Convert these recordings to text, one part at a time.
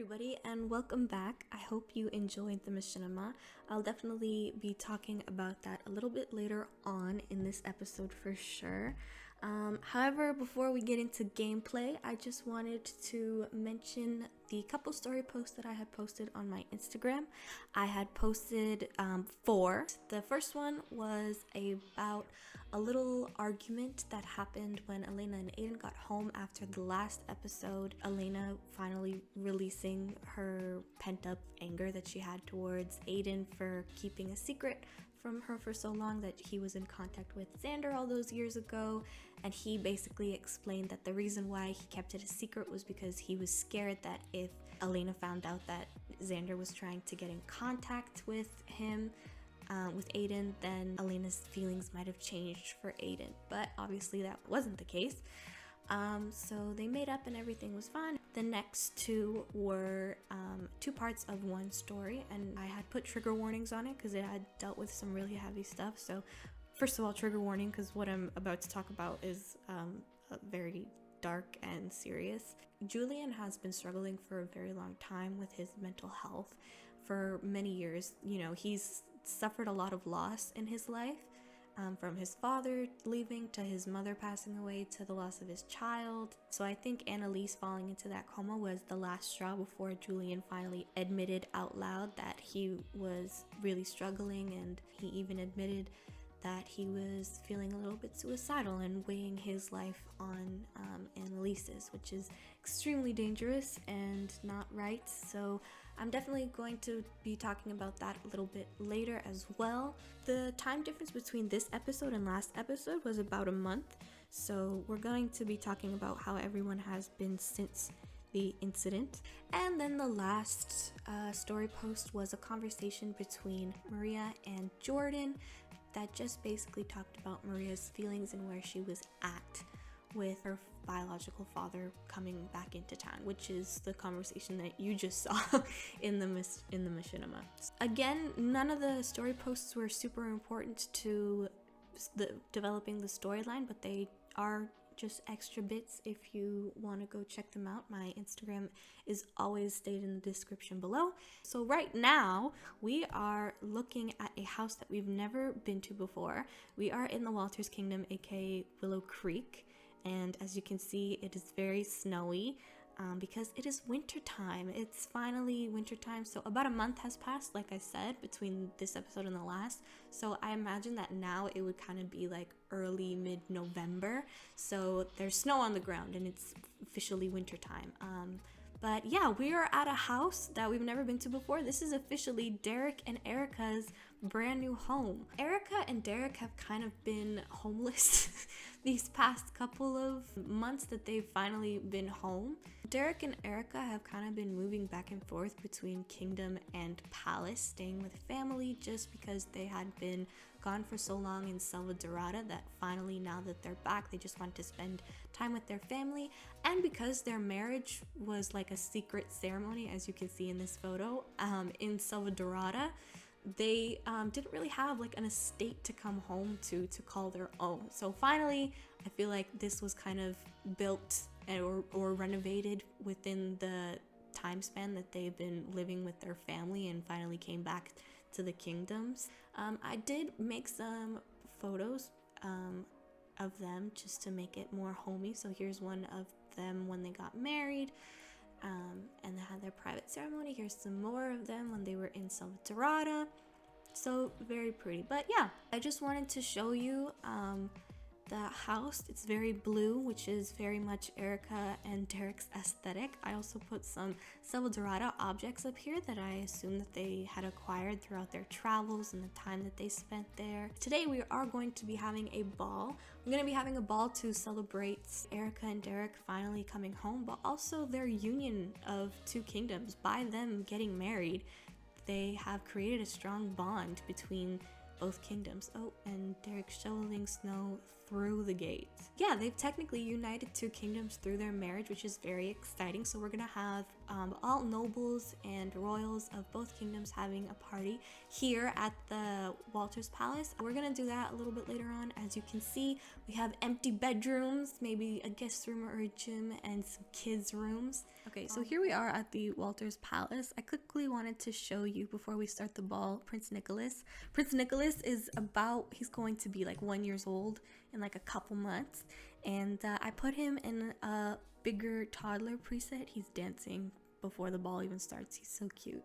everybody, and welcome back. I hope you enjoyed the machinima. I'll definitely be talking about that a little bit later on in this episode for sure. However, before we get into gameplay, I just wanted to mention the couple story posts that I had posted on my Instagram. I had posted 4. The first one was about a little argument that happened when Elena and Aiden got home after the last episode. Elena finally releasing her pent-up anger that she had towards Aiden for keeping a secret from her for so long, that he was in contact with Xander all those years ago, and he basically explained that the reason why he kept it a secret was because he was scared that if Elena found out that Xander was trying to get in contact with him, with Aiden, then Elena's feelings might have changed for Aiden, but obviously that wasn't the case. So they made up and everything was fine. The next 2 were 2 parts of one story, and I had put trigger warnings on it because it had dealt with some really heavy stuff. So first of all, trigger warning, because what I'm about to talk about is very dark and serious. Julian has been struggling for a very long time with his mental health for many years. You know, he's suffered a lot of loss in his life. From his father leaving to his mother passing away to the loss of his child. So I think Annalise falling into that coma was the last straw before Julian finally admitted out loud that he was really struggling, and he even admitted that he was feeling a little bit suicidal and weighing his life on Annalise's, which is extremely dangerous and not right. So I'm definitely going to be talking about that a little bit later as well. The time difference between this episode and last episode was about a month, so we're going to be talking about how everyone has been since the incident. And then the last story post was a conversation between Maria and Jordan that just basically talked about Maria's feelings and where she was at with her biological father coming back into town, which is the conversation that you just saw in the machinima. Again, none of the story posts were super important to developing the storyline, but they are just extra bits if you want to go check them out. My Instagram is always stated in the description below. So right now we are looking at a house that we've never been to before. We are in the Walters Kingdom, aka Willow Creek, and as you can see, it is very snowy because it is winter time. It's finally winter time. So about a month has passed, like I said, between this episode and the last. So I imagine that now it would kind of be like early mid-November. So there's snow on the ground and it's officially winter time. But yeah, we are at a house that we've never been to before. This is officially Derek and Erica's brand new home. Erica and Derek have kind of been homeless these past couple of months that they've finally been home. Derek and Erica have kind of been moving back and forth between Kingdom and Palace, staying with family just because they had been gone for so long in Selva Dorada that finally, now that they're back, they just want to spend time with their family. And because their marriage was like a secret ceremony, as you can see in this photo, in Selva Dorada, they didn't really have like an estate to come home to call their own. So finally, I feel like this was kind of built or renovated within the time span that they've been living with their family and finally came back to the kingdoms. I did make some photos of them just to make it more homey. So here's one of them when they got married and they had their private ceremony. Here's some more of them when they were in Selva Dorada. So very pretty. But yeah, I just wanted to show you the house. It's very blue, which is very much Erica and Derek's aesthetic. I also put some Selva Dorada objects up here that I assume that they had acquired throughout their travels and the time that they spent there. Today we are going to be having a ball. We're going to be having a ball to celebrate Erica and Derek finally coming home, but also their union of 2 kingdoms. By them getting married, they have created a strong bond between both kingdoms. Oh, and Derek shoveling snow through the gates. Yeah, they've technically united two kingdoms through their marriage, which is very exciting. So we're gonna have all nobles and royals of both kingdoms having a party here at the Walters Palace. We're gonna do that a little bit later on. As you can see, we have empty bedrooms, maybe a guest room or a gym, and some kids' rooms. Okay, so here we are at the Walters Palace. I quickly wanted to show you before we start the ball, Prince Nicholas. Prince Nicholas is he's going to be like 1 year old in like a couple months, and I put him in a bigger toddler preset. He's dancing before the ball even starts. He's so cute.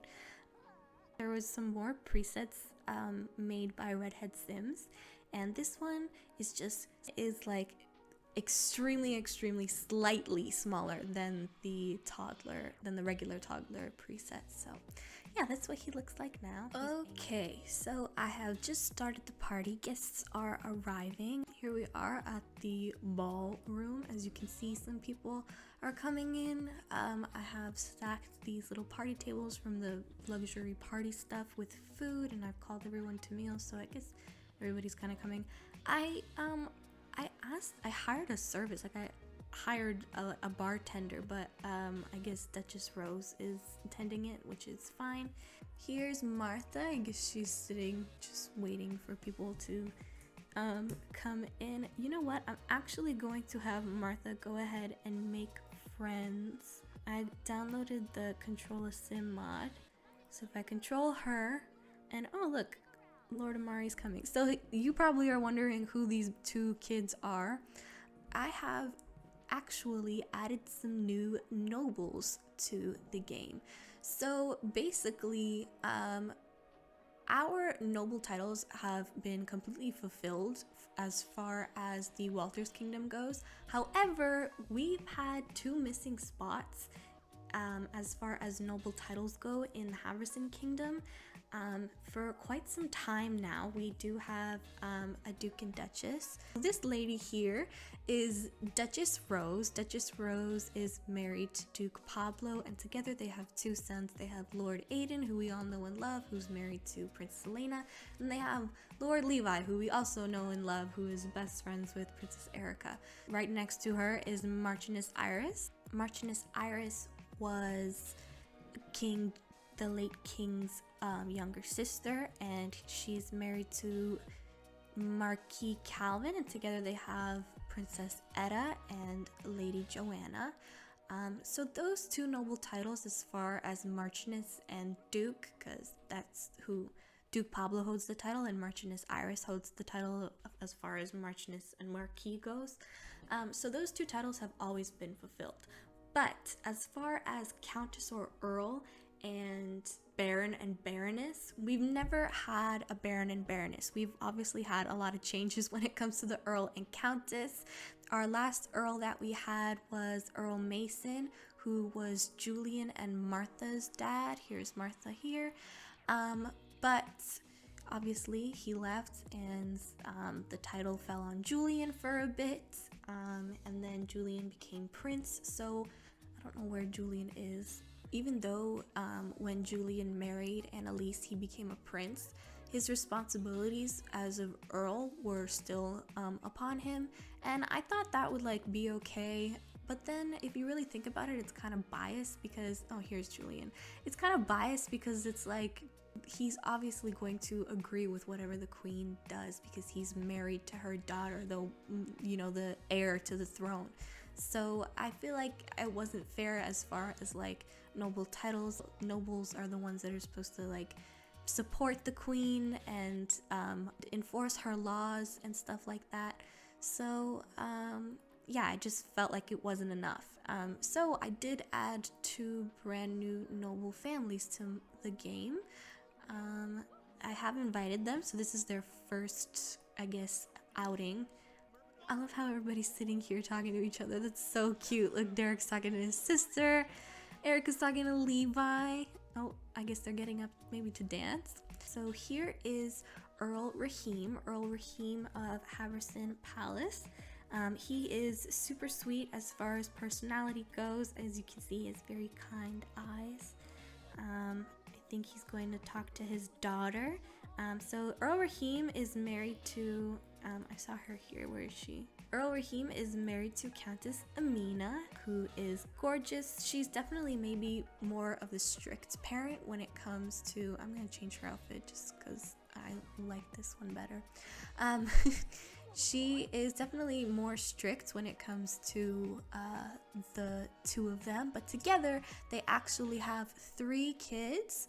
There was some more presets made by Redhead Sims, and this one is like extremely slightly smaller than the regular toddler preset. So yeah, that's what he looks like now. Okay, so I have just started the party. Guests are arriving. Here we are at the ballroom. As you can see, some people are coming in. I have stacked these little party tables from the luxury party stuff with food, and I've called everyone to meals, so I guess everybody's kind of coming. I hired a service, like I hired a bartender, but I guess Duchess Rose is attending it, which is fine. Here's Martha. I guess she's sitting just waiting for people to come in. You know what? I'm actually going to have Martha go ahead and make friends. I downloaded the Control a Sim mod, so if I control her, and oh look, Lord Amari's coming. So you probably are wondering who these two kids are. I have actually added some new nobles to the game. So basically, our noble titles have been completely fulfilled as far as the Walters Kingdom goes. However, we've had two missing spots as far as noble titles go in the Halverson Kingdom. For quite some time now, we do have a Duke and Duchess. This lady here is Duchess Rose. Duchess Rose is married to Duke Pablo, and together they have two sons. They have Lord Aiden, who we all know and love, who's married to Princess Elena, and they have Lord Levi, who we also know and love, who is best friends with Princess Erica. Right next to her is Marchioness Iris. Marchioness Iris was the late king's younger sister, and she's married to Marquis Calvin, and together they have Princess Etta and Lady Joanna. So those two noble titles as far as Marchioness and Duke, because that's who Duke Pablo holds the title, and Marchioness Iris holds the title as far as Marchioness and Marquis goes. So those two titles have always been fulfilled. But as far as Countess or Earl and Baron and Baroness, we've never had a Baron and Baroness. We've obviously had a lot of changes when it comes to the Earl and Countess. Our last Earl that we had was Earl Mason, who was Julian and Martha's dad. Here's Martha here. But obviously he left, and the title fell on Julian for a bit, and then Julian became prince. So I don't know where Julian is. Even though when Julian married Annalise, he became a prince, his responsibilities as an earl were still upon him, and I thought that would like be okay. But then if you really think about it, it's kind of biased because, oh, here's Julian. It's kind of biased because it's like he's obviously going to agree with whatever the queen does because he's married to her daughter, though, you know, the heir to the throne. So I feel like it wasn't fair as far as like noble titles. Nobles are the ones that are supposed to like support the queen and enforce her laws and stuff like that. So yeah, I just felt like it wasn't enough. So I did add two brand new noble families to the game. I have invited them, so this is their first, I guess, outing. I love how everybody's sitting here talking to each other. That's so cute. Look, Derek's talking to his sister. Erica's talking to Levi. Oh, I guess they're getting up maybe to dance. So here is Earl Rahim of Halverson Palace. He is super sweet as far as personality goes. As you can see, he has very kind eyes. I think he's going to talk to his daughter. So Earl Rahim is married to I saw her here. Where is she? Earl Rahim is married to Countess Amina, who is gorgeous. She's definitely maybe more of the strict parent when it comes to, I'm gonna change her outfit just because I like this one better. She is definitely more strict when it comes to the two of them, but together they actually have 3 kids.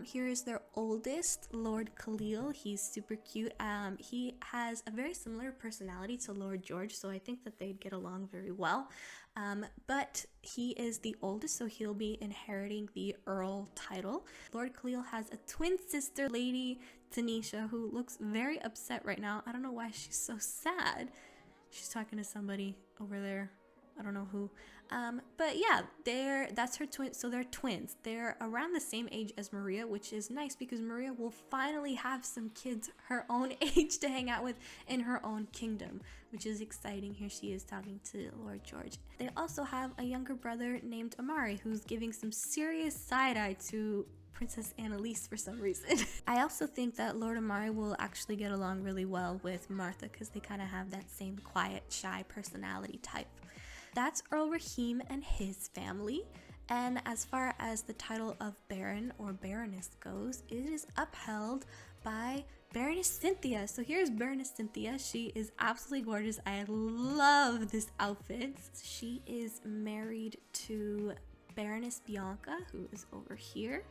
Here is their oldest, Lord Khalil. He's super cute. He has a very similar personality to Lord George, so I think that they'd get along very well. But he is the oldest, so he'll be inheriting the Earl title. Lord Khalil has a twin sister, Lady Tanisha, who looks very upset right now. I don't know why she's so sad. She's talking to somebody over there. I don't know who. But yeah, that's her twin. So they're twins. They're around the same age as Maria, which is nice because Maria will finally have some kids her own age to hang out with in her own kingdom, which is exciting. Here she is talking to Lord George. They also have a younger brother named Amari, who's giving some serious side-eye to Princess Annalise for some reason. I also think that Lord Amari will actually get along really well with Martha because they kind of have that same quiet, shy personality type. That's Earl Rahim and his family. And as far as the title of Baron or Baroness goes, it is upheld by Baroness Cynthia. So here's Baroness Cynthia. She is absolutely gorgeous. I love this outfit. She is married to Baroness Bianca, who is over here.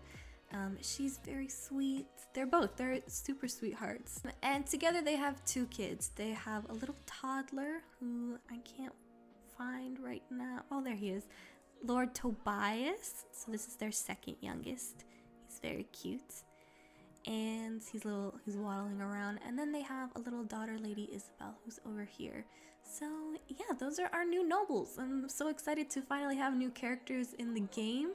She's very sweet. They're super sweethearts. And together they have 2 kids. They have a little toddler who I can't find right now. Oh, there he is. Lord Tobias. So this is their second youngest. He's very cute. And he's waddling around. And then they have a little daughter, Lady Isabel, who's over here. So yeah, those are our new nobles. I'm so excited to finally have new characters in the game.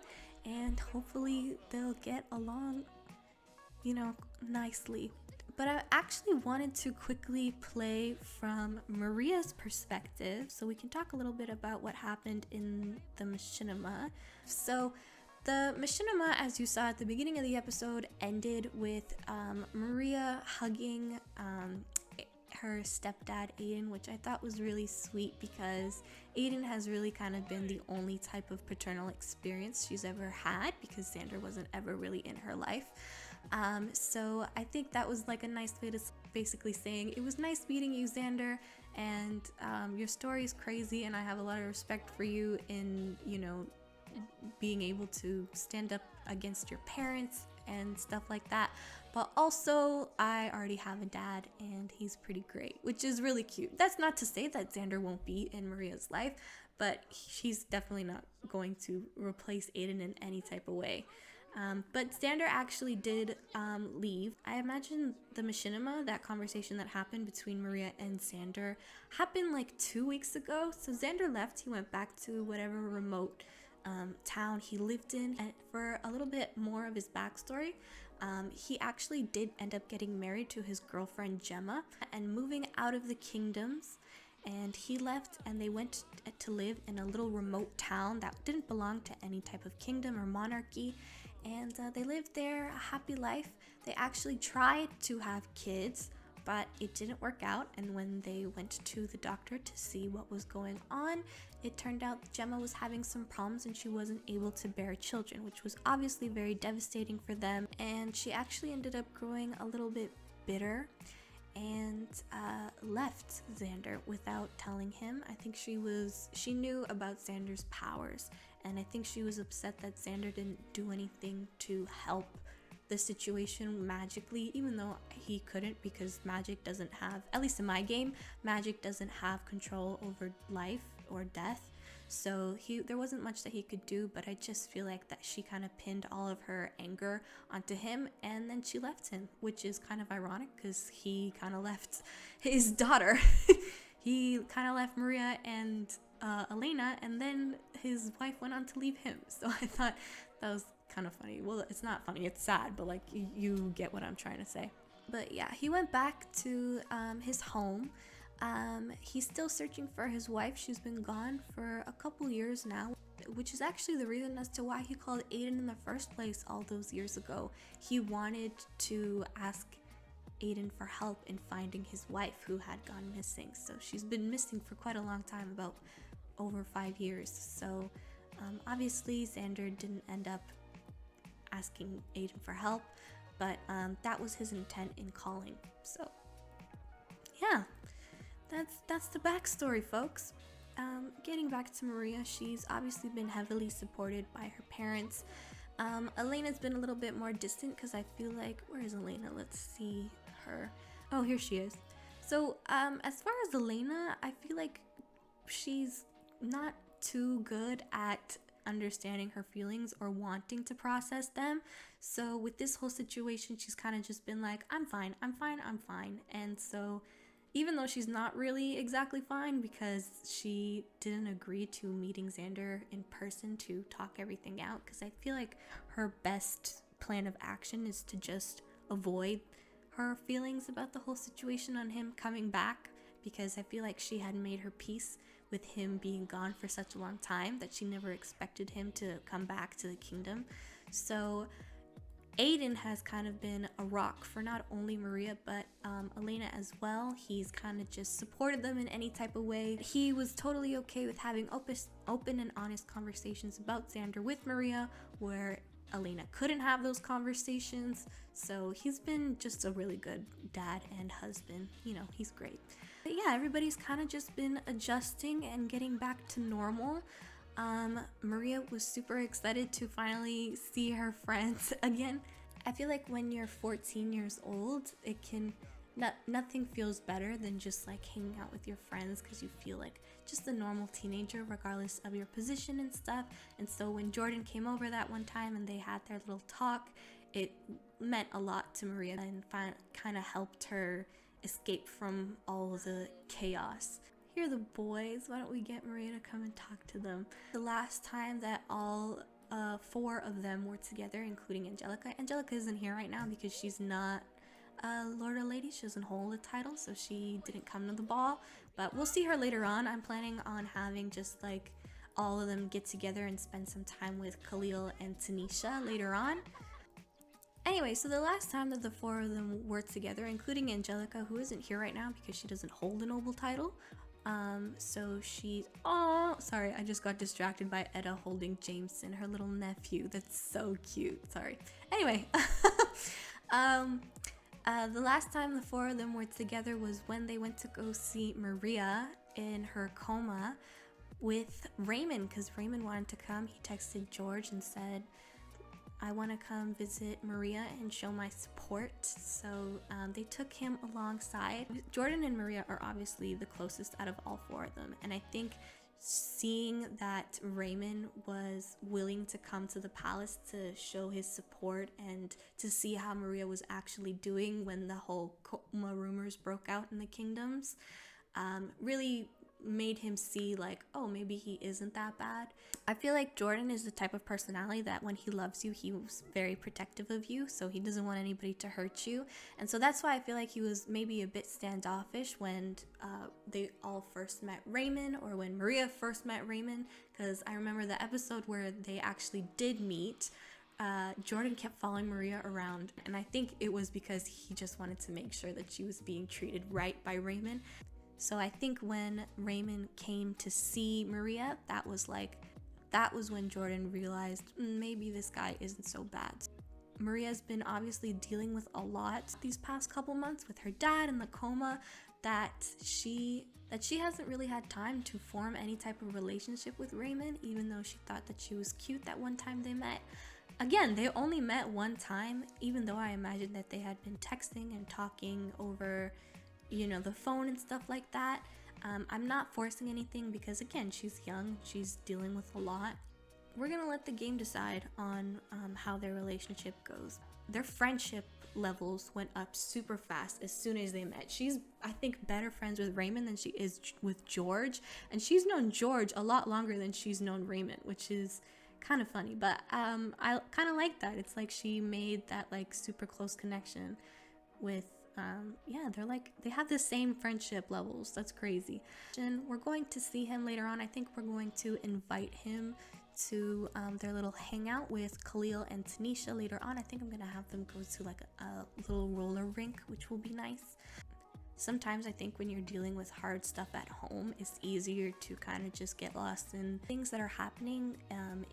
And hopefully they'll get along, nicely. But I actually wanted to quickly play from Maria's perspective so we can talk a little bit about what happened in the machinima. So the machinima, as you saw at the beginning of the episode, ended with Maria hugging her stepdad Aiden, which I thought was really sweet because Aiden has really kind of been the only type of paternal experience she's ever had because Xander wasn't ever really in her life. So I think that was like a nice way to basically saying it was nice meeting you, Xander, and your story is crazy and I have a lot of respect for you in being able to stand up against your parents and stuff like that. But also, I already have a dad and he's pretty great, which is really cute. That's not to say that Xander won't be in Maria's life, but she's definitely not going to replace Aiden in any type of way. But Xander actually did leave. I imagine the machinima, that conversation that happened between Maria and Xander, happened like 2 weeks ago. So Xander left, he went back to whatever remote town he lived in. And for a little bit more of his backstory, he actually did end up getting married to his girlfriend Gemma and moving out of the kingdoms. And he left and they went to live in a little remote town that didn't belong to any type of kingdom or monarchy. And they lived there a happy life. They actually tried to have kids, but it didn't work out. And when they went to the doctor to see what was going on, it turned out that Gemma was having some problems and she wasn't able to bear children, which was obviously very devastating for them. And she actually ended up growing a little bit bitter and left Xander without telling him. I think she knew about Xander's powers, and I think she was upset that Xander didn't do anything to help the situation magically, even though he couldn't, because magic doesn't have, at least in my game, magic doesn't have control over life or death. So there wasn't much that he could do, but I just feel like that she kind of pinned all of her anger onto him, and then she left him, which is kind of ironic because he kind of left his daughter. He kind of left Maria and Elena, and then his wife went on to leave him. So I thought that was kind of funny. Well, it's not funny, it's sad, but like you get what I'm trying to say. But yeah, he went back to his home. He's still searching for his wife. She's been gone for a couple years now, which is actually the reason as to why he called Aiden in the first place all those years ago. He wanted to ask Aiden for help in finding his wife who had gone missing. So she's been missing for quite a long time, about over 5 years. So obviously Xander didn't end up asking Aiden for help, but that was his intent in calling. So yeah, that's the backstory, folks. Getting back to Maria, she's obviously been heavily supported by her parents. Elena's been a little bit more distant because I feel like, where is Elena? Let's see her. Oh, here she is. So as far as Elena, I feel like she's not too good at understanding her feelings or wanting to process them. So with this whole situation, she's kind of just been like, I'm fine. And so even though she's not really exactly fine because she didn't agree to meeting Xander in person to talk everything out, because I feel like her best plan of action is to just avoid her feelings about the whole situation on him coming back, because I feel like she had made her peace with him being gone for such a long time that she never expected him to come back to the kingdom. So Aiden has kind of been a rock for not only Maria but Elena as well. He's kind of just supported them in any type of way. He was totally okay with having open and honest conversations about Xander with Maria, where Elena couldn't have those conversations. So he's been just a really good dad and husband. You know, he's great. But yeah, everybody's kind of just been adjusting and getting back to normal. Maria was super excited to finally see her friends again. I feel like when you're 14 years old, nothing feels better than just like hanging out with your friends, because you feel like just a normal teenager regardless of your position and stuff. And so when Jordan came over that one time and they had their little talk, it meant a lot to Maria and kind of helped her escape from all the chaos. Here are the boys. Why don't we get Maria to come and talk to them? The last time that all 4 of them were together, including Angelica. Angelica isn't here right now because she's not Lord or Lady. She doesn't hold a title, so she didn't come to the ball. But we'll see her later on. I'm planning on having just like all of them get together and spend some time with Khalil and Tanisha later on. Anyway, so the last time that the 4 of them were together, including Angelica, who isn't here right now because she doesn't hold a noble title. So she's, oh, sorry, I just got distracted by Etta holding Jameson, her little nephew. That's so cute. Sorry. Anyway, the last time the 4 of them were together was when they went to go see Maria in her coma with Raymond, because Raymond wanted to come. He texted George and said, I want to come visit Maria and show my support. So they took him alongside. Jordan and Maria are obviously the closest out of all 4 of them. And I think seeing that Raymond was willing to come to the palace to show his support and to see how Maria was actually doing when the whole coma rumors broke out in the kingdoms really made him see like, oh, maybe he isn't that bad. I feel like Jordan is the type of personality that when he loves you, he's very protective of you, so he doesn't want anybody to hurt you. And so that's why I feel like he was maybe a bit standoffish when they all first met Raymond, or when Maria first met Raymond, because I remember the episode where they actually did meet. Jordan kept following Maria around, and I think it was because he just wanted to make sure that she was being treated right by Raymond. So I think when Raymond came to see Maria, that was when Jordan realized maybe this guy isn't so bad. Maria's been obviously dealing with a lot these past couple months with her dad in the coma, that she hasn't really had time to form any type of relationship with Raymond, even though she thought that she was cute that one time they met. Again, they only met one time, even though I imagined that they had been texting and talking over, you know, the phone and stuff like that. I'm not forcing anything because, again, she's young, she's dealing with a lot. We're gonna let the game decide on how their relationship goes. Their friendship levels went up super fast as soon as they met. She's, I think, better friends with Raymond than she is with George, and she's known George a lot longer than she's known Raymond, which is kind of funny, but I kind of like that. It's like she made that like super close connection with yeah, they have the same friendship levels. That's crazy. And we're going to see him later on. I think we're going to invite him to their little hangout with Khalil and Tanisha later on. I think I'm gonna have them go to like a little roller rink, which will be nice. Sometimes I think when you're dealing with hard stuff at home, it's easier to kind of just get lost in things that are happening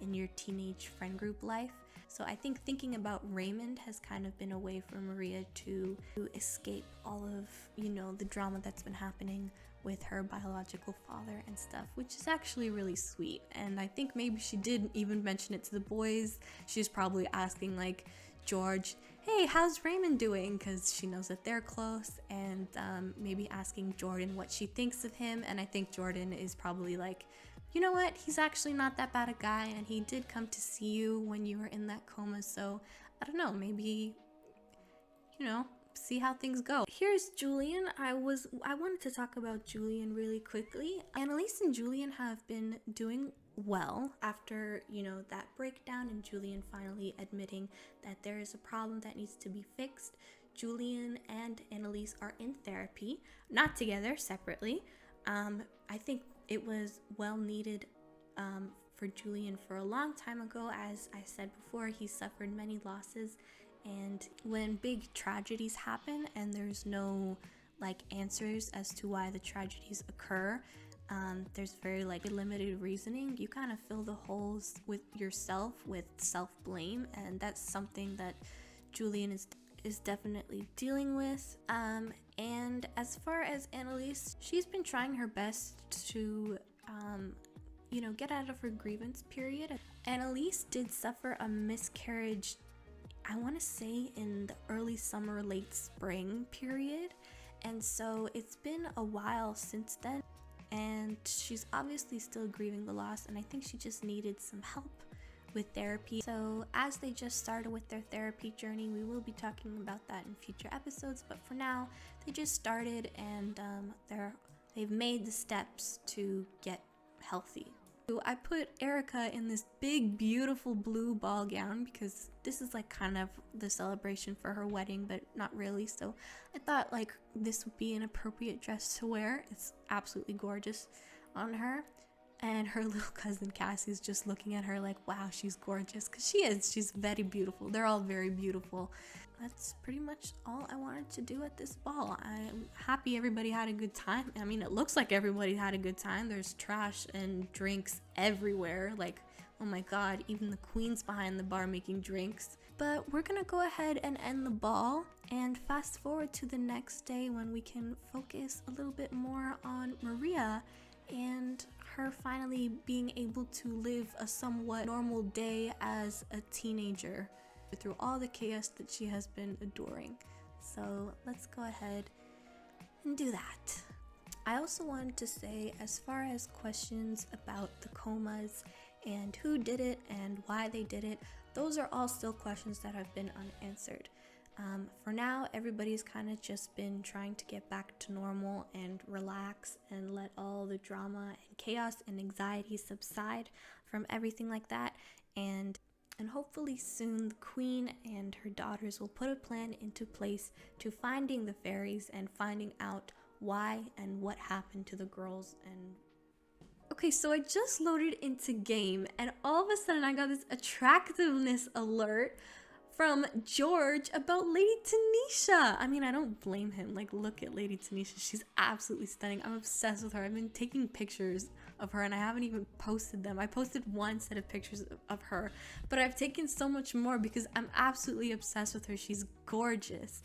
in your teenage friend group life. So I think thinking about Raymond has kind of been a way for Maria to escape all of, you know, the drama that's been happening with her biological father and stuff, which is actually really sweet. And I think maybe she did even mention it to the boys. She's probably asking like George, hey, how's Raymond doing? Because she knows that they're close, and maybe asking Jordan what she thinks of him. And I think Jordan is probably like, you know what, he's actually not that bad a guy, and he did come to see you when you were in that coma, so I don't know, maybe, you know, see how things go. Here's Julian. I wanted to talk about Julian really quickly. Annalise and Julian have been doing well after, you know, that breakdown and Julian finally admitting that there is a problem that needs to be fixed. Julian and Annalise are in therapy, not together, separately. I think it was well needed for Julian for a long time ago. As I said before, he suffered many losses, and when big tragedies happen and there's no like answers as to why the tragedies occur, there's very like limited reasoning. You kind of fill the holes with yourself with self-blame, and that's something that Julian is definitely dealing with. And as far as Annalise, she's been trying her best to you know, get out of her grievance period. Annalise did suffer a miscarriage, I want to say in the early summer, late spring period, and so it's been a while since then, and she's obviously still grieving the loss, and I think she just needed some help with therapy. So as they just started with their therapy journey, we will be talking about that in future episodes, but for now they just started, and they've made the steps to get healthy. So I put Erica in this big beautiful blue ball gown because this is like kind of the celebration for her wedding, but not really, so I thought like this would be an appropriate dress to wear. It's absolutely gorgeous on her. And her little cousin Cassie's just looking at her like, wow, she's gorgeous, because she is. She's very beautiful. They're all very beautiful. That's pretty much all I wanted to do at this ball. I'm happy everybody had a good time. I mean, it looks like everybody had a good time. There's trash and drinks everywhere. Like, oh my god, even the queen's behind the bar making drinks. But we're gonna go ahead and end the ball and fast forward to the next day when we can focus a little bit more on Maria and her finally being able to live a somewhat normal day as a teenager through all the chaos that she has been enduring. So let's go ahead and do that. I also wanted to say, as far as questions about the comas and who did it and why they did it, those are all still questions that have been unanswered. For now, everybody's kind of just been trying to get back to normal and relax and let all the drama and chaos and anxiety subside from everything like that. And hopefully soon the queen and her daughters will put a plan into place to finding the fairies and finding out why and what happened to the girls. And okay, so I just loaded into game, and all of a sudden I got this attractiveness alert from George about Lady Tanisha. I mean, I don't blame him. Like, look at Lady Tanisha. She's absolutely stunning. I'm obsessed with her. I've been taking pictures of her and I haven't even posted them. I posted one set of pictures of her, but I've taken so much more because I'm absolutely obsessed with her. She's gorgeous.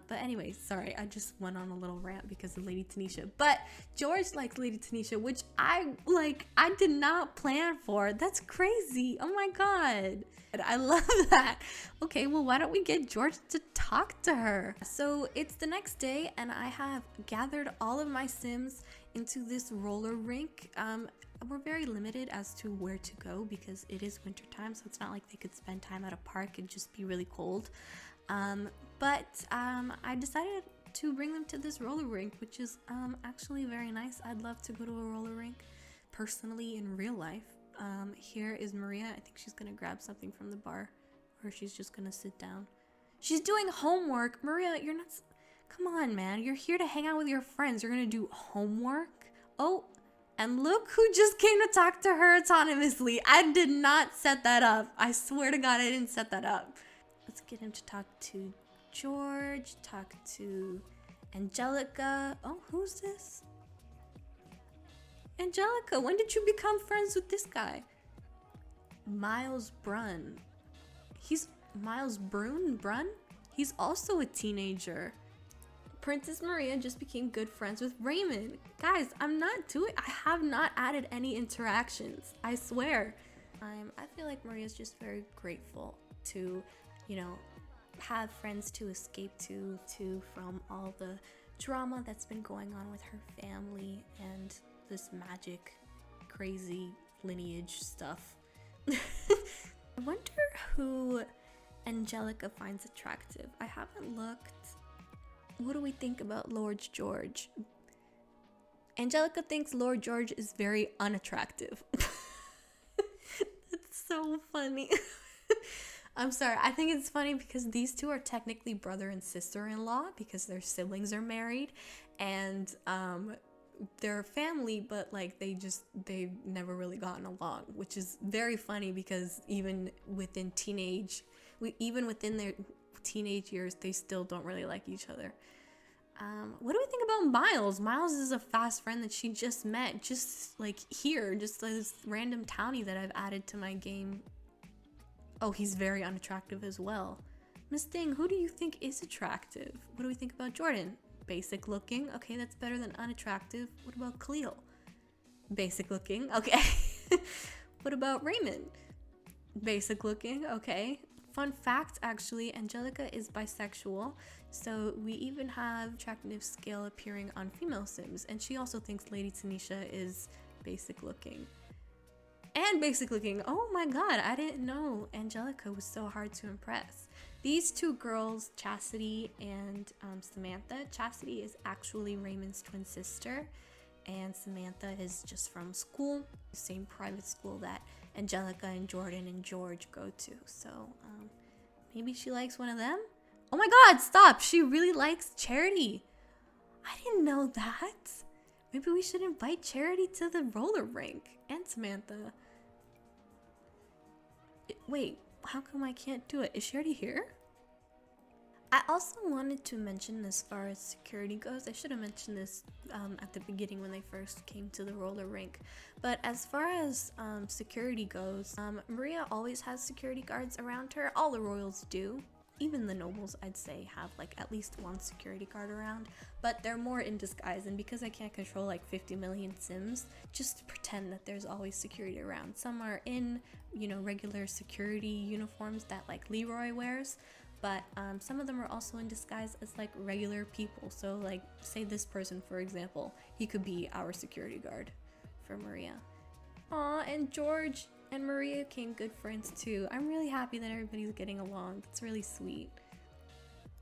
But anyway, sorry, I just went on a little rant because of Lady Tanisha. But George likes Lady Tanisha, which I did not plan for. That's crazy. Oh my god. I love that. Okay, well, why don't we get George to talk to her? So it's the next day and I have gathered all of my Sims into this roller rink. We're very limited as to where to go because it is winter time, so it's not like they could spend time at a park and just be really cold. But I decided to bring them to this roller rink, which is actually very nice. I'd love to go to a roller rink personally in real life. Here is Maria. I think she's gonna grab something from the bar, or she's just gonna sit down. She's doing homework. Maria, you're not... Come on, man. You're here to hang out with your friends. You're gonna do homework? Oh, And look who just came to talk to her autonomously. I did not set that up. I swear to God, I didn't set that up. Let's get him to talk to George, talk to Angelica. Oh, who's this? Angelica, when did you become friends with this guy? Miles Brunn. He's Miles Brunn? He's also a teenager. Princess Maria just became good friends with Raymond. Guys, I have not added any interactions. I swear. I feel like Maria's just very grateful to, have friends to escape to from all the drama that's been going on with her family and this magic, crazy lineage stuff. I wonder who Angelica finds attractive. I haven't looked. What do we think about Lord George? Angelica thinks Lord George is very unattractive. That's so funny. I'm sorry. I think it's funny because these two are technically brother and sister-in-law because their siblings are married and they're family, but like they've never really gotten along, which is very funny because even within their teenage years, they still don't really like each other. What do we think about Miles? Miles is a fast friend that she just met, just like here, just this random townie that I've added to my game. Oh, he's very unattractive as well. Miss Thing, who do you think is attractive? What do we think about Jordan? Basic looking. Okay, that's better than unattractive. What about Khalil? Basic looking. Okay. What about Raymond? Basic looking. Okay. Fun fact, actually, Angelica is bisexual, so we even have attractiveness scale appearing on female Sims, and she also thinks Lady Tanisha is basic looking. And basic looking. Oh my god, I didn't know Angelica was so hard to impress. These two girls, Chastity and Samantha. Chastity is actually Raymond's twin sister, and Samantha is just from school, the same private school that Angelica and Jordan and George go to. So maybe she likes one of them. Oh my god, stop. She really likes Charity. I didn't know that. Maybe we should invite Charity to the roller rink and Samantha. Wait, how come I can't do it? Is she already here? I also wanted to mention, as far as security goes, I should have mentioned this at the beginning when they first came to the roller rink, but as far as security goes, Maria always has security guards around her. All the royals do. Even the nobles, I'd say, have like at least one security guard around, but they're more in disguise, and because I can't control like 50 million Sims, just pretend that there's always security around. Some are in, regular security uniforms that like Leroy wears, but some of them are also in disguise as like regular people. So like, say this person, for example, he could be our security guard for Maria. Aw, and George and Maria became good friends too. I'm really happy that everybody's getting along. That's really sweet.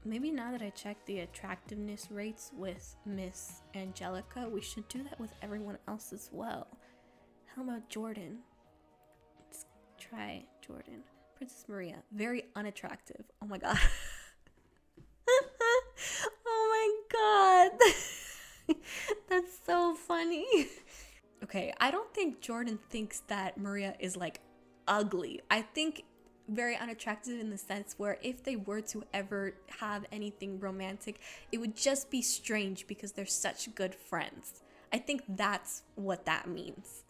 Maybe now that I checked the attractiveness rates with Miss Angelica, we should do that with everyone else as well. How about Jordan? Let's try Jordan. Princess Maria, very unattractive. Oh my god. Oh my god. That's so funny. Okay, I don't think Jordan thinks that Maria is like ugly. I think very unattractive in the sense where if they were to ever have anything romantic, it would just be strange because they're such good friends. I think that's what that means.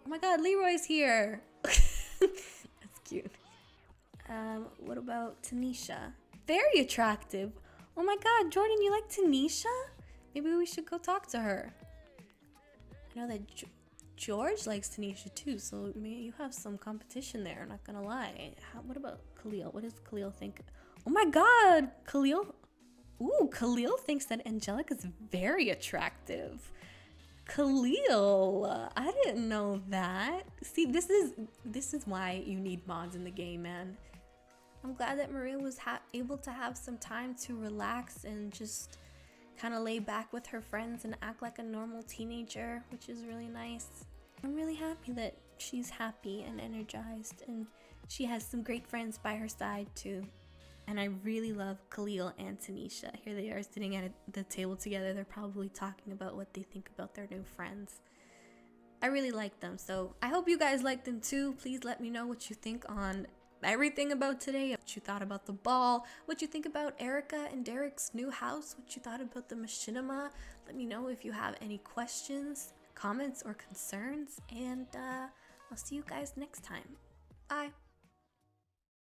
Oh my god, Leroy's here. That's cute. What about Tanisha? Very attractive. Oh my god, Jordan, you like Tanisha? Maybe we should go talk to her. I know that George likes Tanisha too, so maybe you have some competition there, I'm not gonna lie. What about Khalil? What does Khalil think? Oh my god, Khalil. Ooh, Khalil thinks that Angelica's very attractive. Khalil, I didn't know that. See, this is why you need mods in the game, man. I'm glad that Maria was able to have some time to relax and just kind of lay back with her friends and act like a normal teenager, which is really nice. I'm really happy that she's happy and energized, and she has some great friends by her side too. And I really love Khalil and Tanisha. Here they are sitting at the table together. They're probably talking about what they think about their new friends. I really like them. So I hope you guys like them too. Please let me know what you think on everything about today, what you thought about the ball, what you think about Erica and Derek's new house, what you thought about the machinima. Let me know if you have any questions, comments, or concerns, and I'll see you guys next time. Bye.